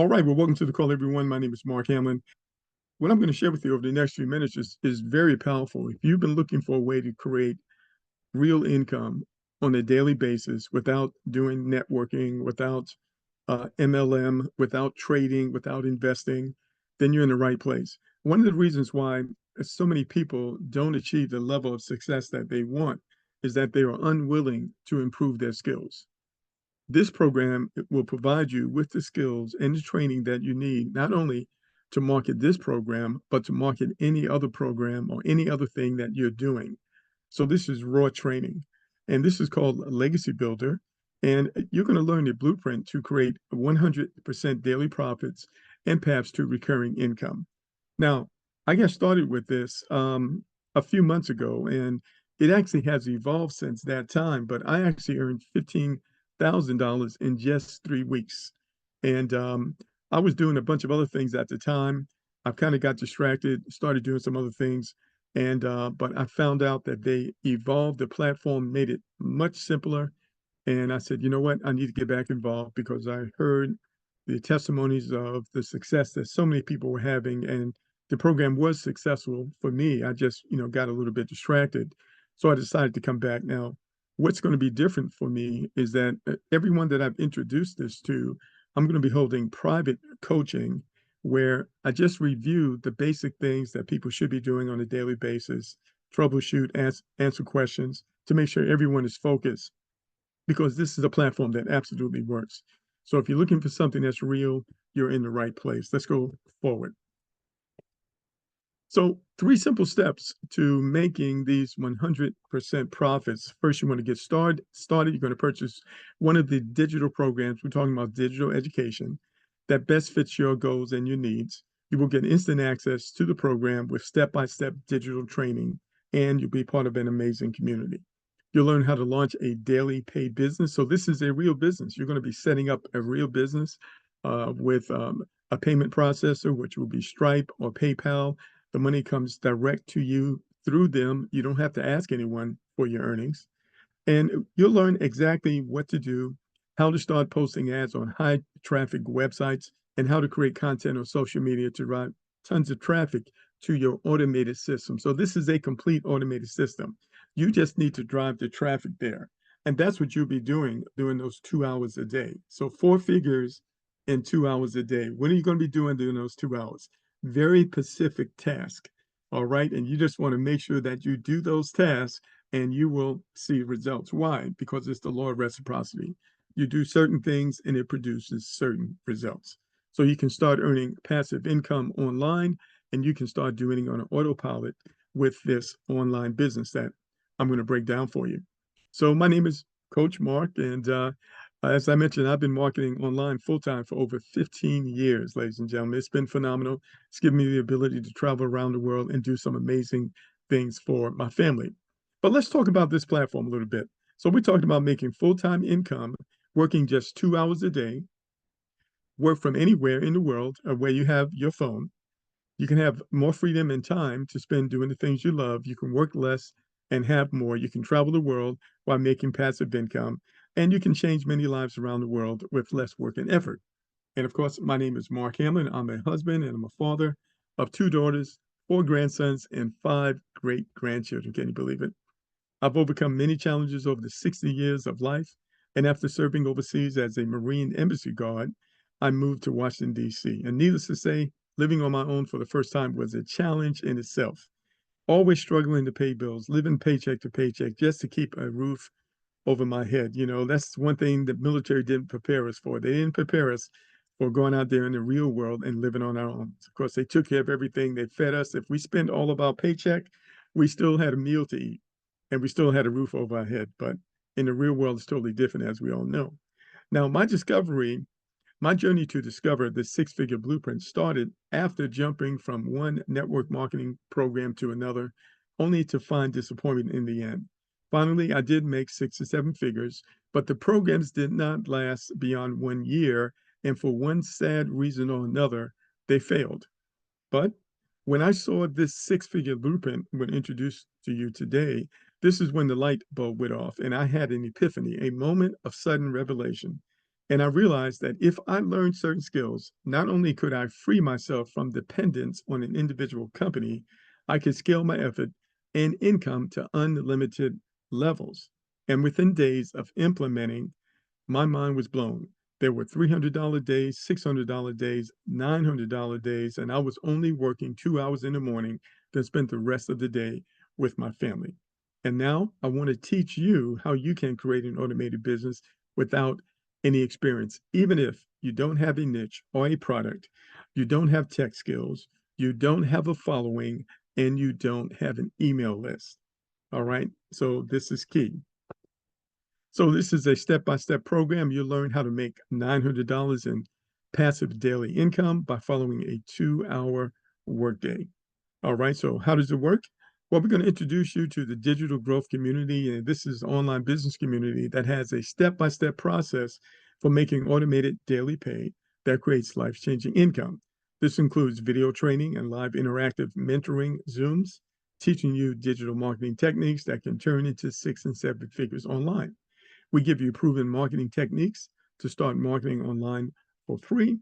All right, well, welcome to the call, everyone. My name is Mark Hamlin. What I'm going to share with you over the next few minutes is very powerful. If you've been looking for a way to create real income on a daily basis without doing networking, without MLM, without trading, without investing, then you're in the right place. One of the reasons why so many people don't achieve the level of success that they want is that they are unwilling to improve their skills. This program will provide you with the skills and the training that you need, not only to market this program, but to market any other program or any other thing that you're doing. So this is raw training, and this is called Legacy Builder. And you're going to learn the blueprint to create 100% daily profits and paths to recurring income. Now, I got started with this a few months ago, and it actually has evolved since that time, but I actually earned $15,000 in just 3 weeks. And I was doing a bunch of other things at the time. I kind of got distracted, started doing some other things. And but I found out that they evolved the platform, made it much simpler. And I said, you know what? I need to get back involved because I heard the testimonies of the success that so many people were having. And the program was successful for me. I just, got a little bit distracted. So I decided to come back. Now, what's going to be different for me is that everyone that I've introduced this to, I'm going to be holding private coaching where I just review the basic things that people should be doing on a daily basis, troubleshoot, answer questions to make sure everyone is focused, because this is a platform that absolutely works. So if you're looking for something that's real, you're in the right place. Let's go forward. So 3 simple steps to making these 100% profits. First, you want to get started. You're going to purchase one of the digital programs. We're talking about digital education that best fits your goals and your needs. You will get instant access to the program with step-by-step digital training, and you'll be part of an amazing community. You'll learn how to launch a daily paid business. So this is a real business. You're going to be setting up a real business with a payment processor, which will be Stripe or PayPal. The money comes direct to you through them. You don't have to ask anyone for your earnings. And you'll learn exactly what to do, how to start posting ads on high traffic websites, and how to create content on social media to drive tons of traffic to your automated system. So this is a complete automated system. You just need to drive the traffic there. And that's what you'll be doing during those 2 hours a day. So 4 figures in 2 hours a day. What are you going to be doing during those 2 hours? Very specific task. All right. And you just want to make sure that you do those tasks and you will see results. Why? Because it's the law of reciprocity. You do certain things and it produces certain results. So you can start earning passive income online, and you can start doing it on an autopilot with this online business that I'm going to break down for you. So my name is Coach Mark, and as I mentioned, I've been marketing online full-time for over 15 years, ladies and gentlemen. It's been phenomenal. It's given me the ability to travel around the world and do some amazing things for my family. But let's talk about this platform a little bit. So we talked about making full-time income, working just 2 hours a day, work from anywhere in the world where you have your phone. You can have more freedom and time to spend doing the things you love. You can work less and have more. You can travel the world while making passive income. And you can change many lives around the world with less work and effort. And of course, my name is Mark Hamlin. I'm a husband and I'm a father of 2 daughters, 4 grandsons, and 5 great-grandchildren. Can you believe it? I've overcome many challenges over the 60 years of life. And after serving overseas as a Marine embassy guard, I moved to Washington, D.C. And needless to say, living on my own for the first time was a challenge in itself. Always struggling to pay bills, living paycheck to paycheck just to keep a roof over my head. That's one thing the military didn't prepare us for. They didn't prepare us for going out there in the real world and living on our own. Of course, they took care of everything. They fed us. If we spent all of our paycheck, we still had a meal to eat and we still had a roof over our head. But in the real world, it's totally different, as we all know. Now, my journey to discover the 6-figure blueprint started after jumping from one network marketing program to another, only to find disappointment in the end. Finally, I did make 6 or 7 figures, but the programs did not last beyond 1 year, and for one sad reason or another, they failed. But when I saw this 6-figure blueprint when introduced to you today, this is when the light bulb went off, and I had an epiphany, a moment of sudden revelation. And I realized that if I learned certain skills, not only could I free myself from dependence on an individual company, I could scale my effort and income to unlimited levels. And within days of implementing, my mind was blown. There were $300 days, $600 days, $900 days, and I was only working 2 hours in the morning, then spent the rest of the day with my family. And now I want to teach you how you can create an automated business without any experience, even if you don't have a niche or a product, you don't have tech skills, you don't have a following, and you don't have an email list. All right. So this is key. So this is a step-by-step program. You learn how to make $900 in passive daily income by following a 2-hour workday. All right, so how does it work? Well, we're going to introduce you to the digital growth community, and this is an online business community that has a step-by-step process for making automated daily pay that creates life-changing income. This includes video training and live interactive mentoring Zooms, teaching you digital marketing techniques that can turn into 6 and 7 figures online. We give you proven marketing techniques to start marketing online for free.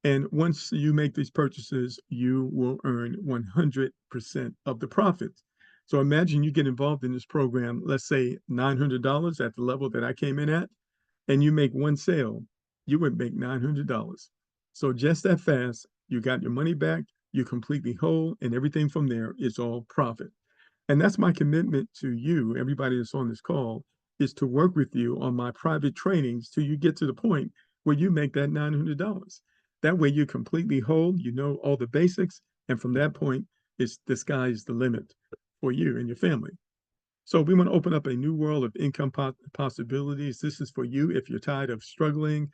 And once you make these purchases, you will earn 100% of the profits. So imagine you get involved in this program, let's say $900 at the level that I came in at, and you make one sale, you would make $900. So just that fast, you got your money back, you're completely whole, and everything from there is all profit. And that's my commitment to you, everybody that's on this call, is to work with you on my private trainings till you get to the point where you make that $900. That way you're completely whole, you know all the basics, and from that point, the sky is the limit for you and your family. So we want to open up a new world of income possibilities. This is for you if you're tired of struggling,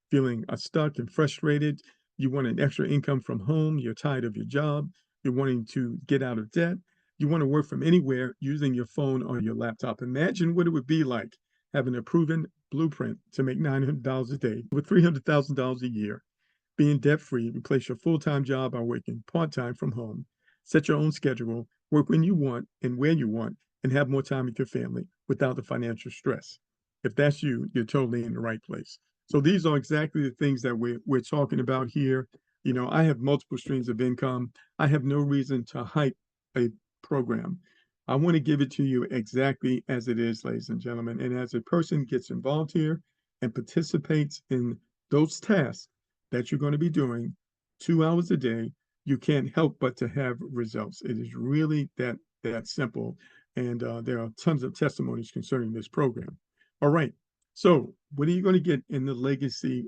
feeling stuck and frustrated. You want an extra income from home. You're tired of your job. You're wanting to get out of debt. You want to work from anywhere using your phone or your laptop. Imagine what it would be like having a proven blueprint to make $900 a day with $300,000 a year, being debt-free, replace your full-time job by working part-time from home, set your own schedule, work when you want and where you want, and have more time with your family without the financial stress. If that's you, you're totally in the right place. So these are exactly the things that we're talking about here. You know, I have multiple streams of income. I have no reason to hype a program. I want to give it to you exactly as it is, ladies and gentlemen. And as a person gets involved here and participates in those tasks that you're going to be doing 2 hours a day, you can't help but to have results. It is really that simple. And there are tons of testimonies concerning this program. All right. So what are you going to get in the legacy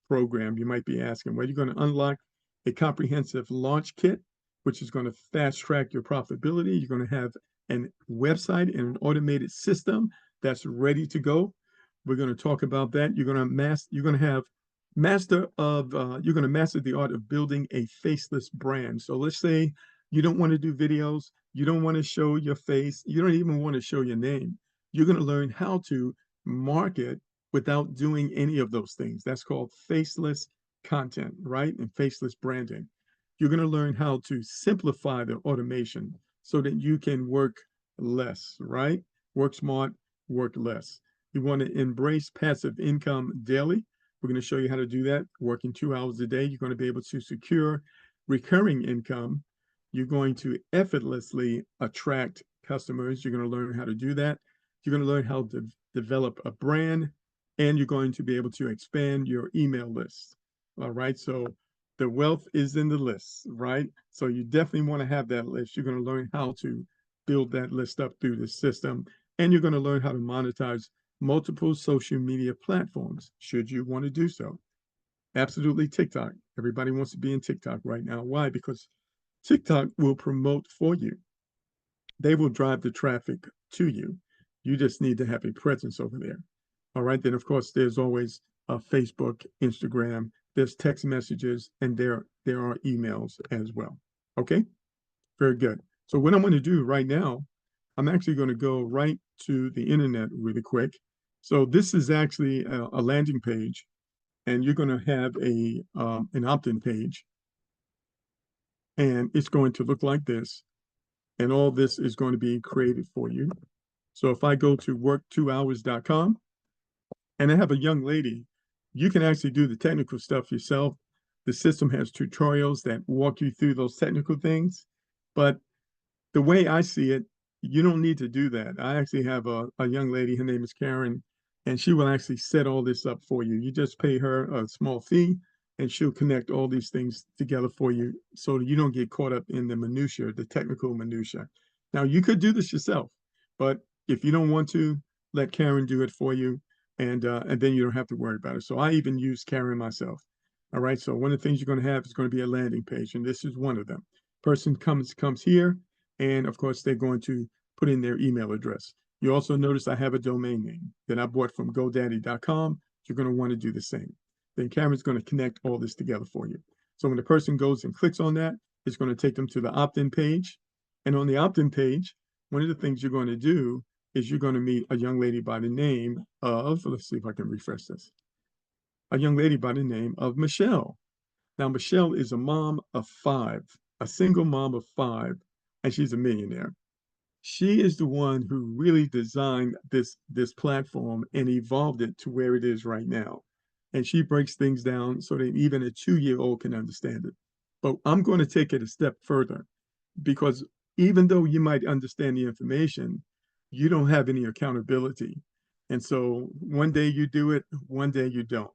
program? You might be asking. Well, you're going to unlock a comprehensive launch kit, which is going to fast track your profitability. You're going to have a website and an automated system that's ready to go. We're going to talk about that. You're going to have you're going to master the art of building a faceless brand. So let's say you don't want to do videos, you don't want to show your face, you don't even want to show your name. You're going to learn how to market without doing any of those things. That's called faceless content, right? And faceless branding. You're going to learn how to simplify the automation so that you can work less, right? Work smart, work less. You want to embrace passive income daily. We're going to show you how to do that. Working 2 hours a day, you're going to be able to secure recurring income. You're going to effortlessly attract customers. You're going to learn how to do that. You're going to learn how to develop a brand, and you're going to be able to expand your email list. All right. So the wealth is in the list, right? So you definitely want to have that list. You're going to learn how to build that list up through the system, and you're going to learn how to monetize multiple social media platforms, should you want to do so. Absolutely TikTok. Everybody wants to be in TikTok right now. Why? Because TikTok will promote for you. They will drive the traffic to you. You just need to have a presence over there. All right. Then, of course, there's always Facebook, Instagram, there's text messages, and there are emails as well. Okay. Very good. So what I'm going to do right now, I'm actually going to go right to the internet really quick. So this is actually a landing page, and you're going to have an opt-in page, and it's going to look like this, and all this is going to be created for you. So if I go to work2hours.com, and I have a young lady You can actually do the technical stuff yourself. The system has tutorials that walk you through those technical things. But the way I see it, you don't need to do that. I actually have a young lady, her name is Karen, and she will actually set all this up for you. You just pay her a small fee, and she'll connect all these things together for you so that you don't get caught up in the minutia, the technical minutia. Now, you could do this yourself, but if you don't want to, let Karen do it for you, and then you don't have to worry about it. So I even use Karen myself. All right. So one of the things you're going to have is going to be a landing page, and this is one of them. Person comes here, and of course, they're going to put in their email address. You also notice I have a domain name that I bought from GoDaddy.com. You're going to want to do the same. Then Cameron's going to connect all this together for you. So when the person goes and clicks on that, it's going to take them to the opt-in page. And on the opt-in page, one of the things you're going to do is you're going to meet a young lady by the name of, let's see if I can refresh this, a young lady by the name of Michelle. Now, Michelle is a mom of 5, a single mom of 5, and she's a millionaire. She is the one who really designed this platform and evolved it to where it is right now. And she breaks things down so that even a 2-year-old can understand it. But I'm going to take it a step further because even though you might understand the information, you don't have any accountability. And so one day you do it, one day you don't,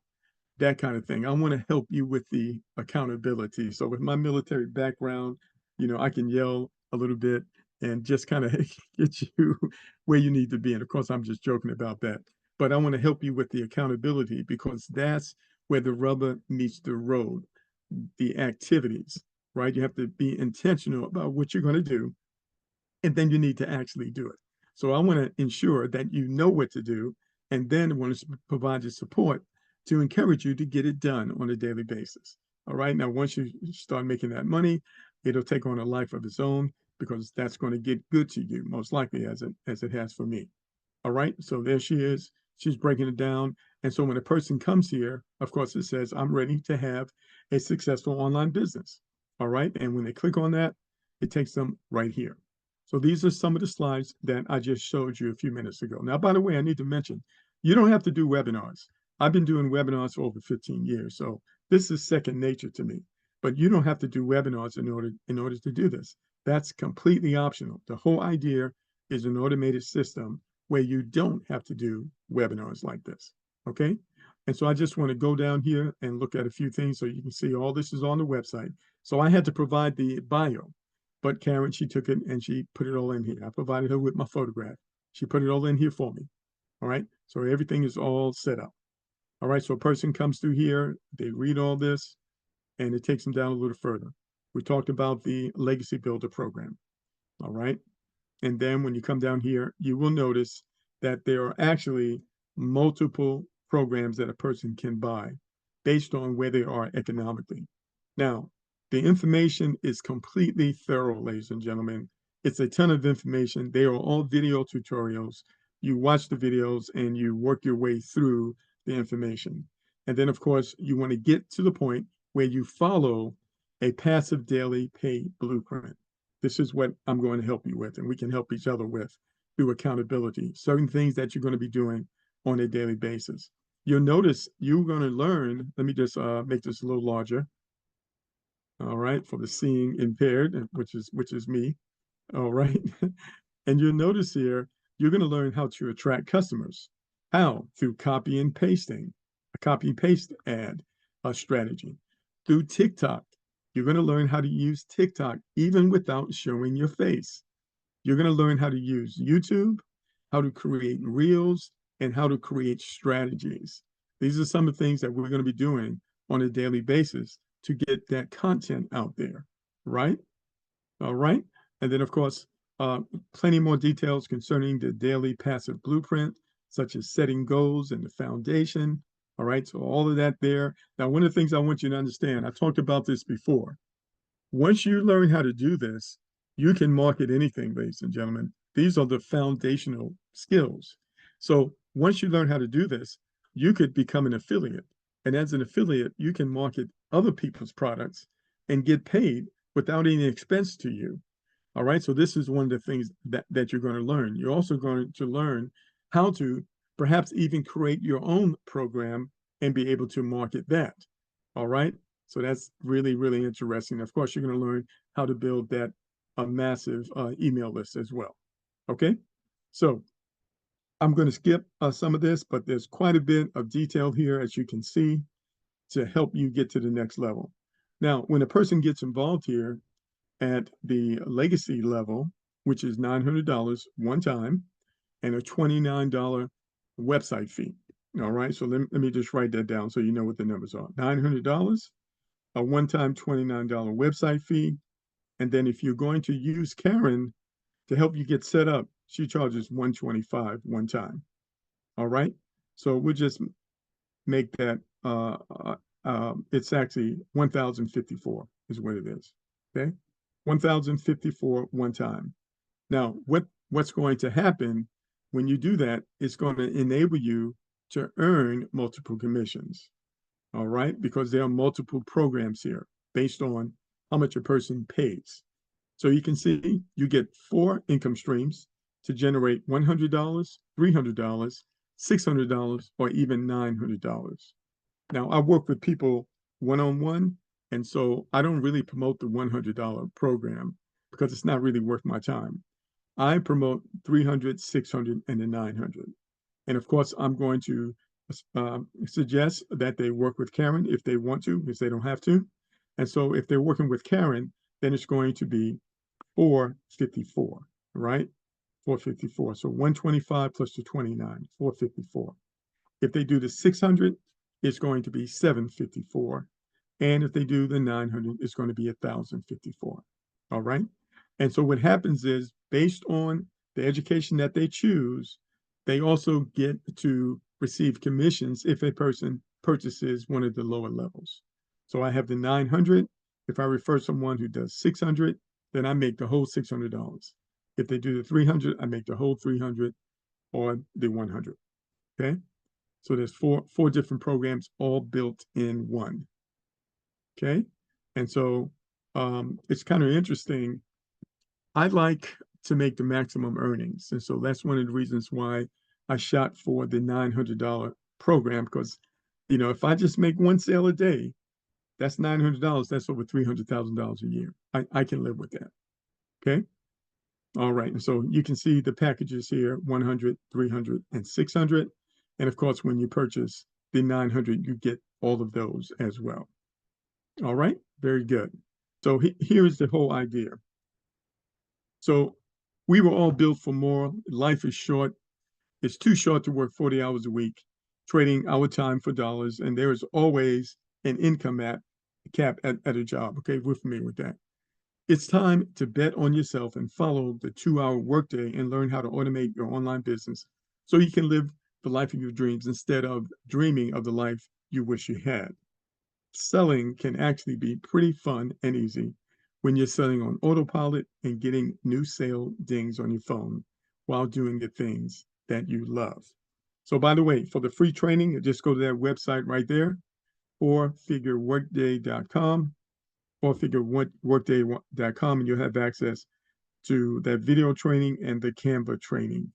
that kind of thing. I want to help you with the accountability. So with my military background, I can yell a little bit and just kind of get you where you need to be. And of course, I'm just joking about that. But I want to help you with the accountability because that's where the rubber meets the road, the activities, right? You have to be intentional about what you're going to do, and then you need to actually do it. So I want to ensure that you know what to do, and then want to provide you support to encourage you to get it done on a daily basis. All right. Now, once you start making that money, it'll take on a life of its own because that's going to get good to you, most likely as it has for me. All right. So there she is. She's breaking it down. And so when a person comes here, of course, it says, I'm ready to have a successful online business. All right. And when they click on that, it takes them right here. So these are some of the slides that I just showed you a few minutes ago. Now, by the way, I need to mention, you don't have to do webinars. I've been doing webinars for over 15 years. So this is second nature to me. But you don't have to do webinars in order to do this. That's completely optional. The whole idea is an automated system where you don't have to do webinars like this, okay? And so I just want to go down here and look at a few things so you can see all this is on the website. So I had to provide the bio, but Karen, she took it and she put it all in here. I provided her with my photograph. She put it all in here for me, all right? So everything is all set up. All right, so a person comes through here, they read all this, and it takes them down a little further. We talked about the Legacy Builder program, all right? And then when you come down here, you will notice that there are actually multiple programs that a person can buy based on where they are economically. Now, the information is completely thorough, ladies and gentlemen. It's a ton of information. They are all video tutorials. You watch the videos and you work your way through the information. And then, of course, you want to get to the point where you follow a passive daily pay blueprint. This is what I'm going to help you with, and we can help each other with through accountability, certain things that you're going to be doing on a daily basis. You'll notice you're going to learn, let me just make this a little larger. All right, for the seeing impaired, which is me. All right. And you'll notice here, you're going to learn how to attract customers. How? Through copy and pasting, a copy and paste ad strategy. Through TikTok, you're going to learn how to use TikTok even without showing your face. You're going to learn how to use YouTube, how to create reels, and how to create strategies. These are some of the things that we're going to be doing on a daily basis to get that content out there, right? All right. And then, of course, plenty more details concerning the daily passive blueprint, such as setting goals and the foundation. All right. So all of that there. Now, one of the things I want you to understand, I talked about this before. Once you learn how to do this, you can market anything, ladies and gentlemen. These are the foundational skills. So once you learn how to do this, you could become an affiliate. And as an affiliate, you can market other people's products and get paid without any expense to you. All right. So this is one of the things that you're going to learn. You're also going to learn how to perhaps even create your own program and be able to market that. All right. So that's really, really interesting. Of course, you're going to learn how to build that a massive email list as well. Okay. So I'm going to skip some of this, but there's quite a bit of detail here, as you can see, to help you get to the next level. Now, when a person gets involved here at the legacy level, which is $900 one time, and a $29 website fee. All right, so let me just write that down so you know what the numbers are. $900, a one-time $29 website fee, and then if you're going to use Karen to help you get set up, she charges $125 one time. All right, so we'll just make that it's actually 1,054 is what it is. Okay, 1,054 one time. Now, what's going to happen when you do that is going to enable you to earn multiple commissions. All right, because there are multiple programs here based on how much a person pays. So you can see you get 4 income streams to generate $100, $300, $600, or even $900. Now, I work with people one-on-one, and so I don't really promote the $100 program because it's not really worth my time. I promote 300, 600, and the 900. And of course, I'm going to suggest that they work with Karen if they want to, because they don't have to. And so if they're working with Karen, then it's going to be 454, right? 454. So 125 plus the 29, 454. If they do the 600, it's going to be 754. And if they do the 900, it's going to be 1,054. All right. And so what happens is, based on the education that they choose, they also get to receive commissions if a person purchases one of the lower levels. So I have the 900. If I refer someone who does 600, then I make the whole $600. If they do the 300, I make the whole 300 or the 100. Okay. So there's four different programs all built in one. Okay. And so it's kind of interesting. I like to make the maximum earnings. And so that's one of the reasons why I shot for the $900 program, because, you know, if I just make one sale a day, that's $900. That's over $300,000 a year. I can live with that. Okay. All right. And so you can see the packages here, 100, 300, and 600. And of course, when you purchase the 900, you get all of those as well. All right. Very good. So here is the whole idea. So we were all built for more. Life is short. It's too short to work 40 hours a week, trading our time for dollars. And there is always an income cap at a job. Okay, we're familiar with that. It's time to bet on yourself and follow the 2-hour workday and learn how to automate your online business so you can live the life of your dreams instead of dreaming of the life you wish you had. Selling can actually be pretty fun and easy when you're selling on autopilot and getting new sale dings on your phone while doing the things that you love. So by the way, for the free training, just go to that website right there, 4FigureWorkDay.com, 4FigureWorkDay.com, and you'll have access to that video training and the Canva training.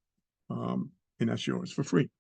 And that's yours for free.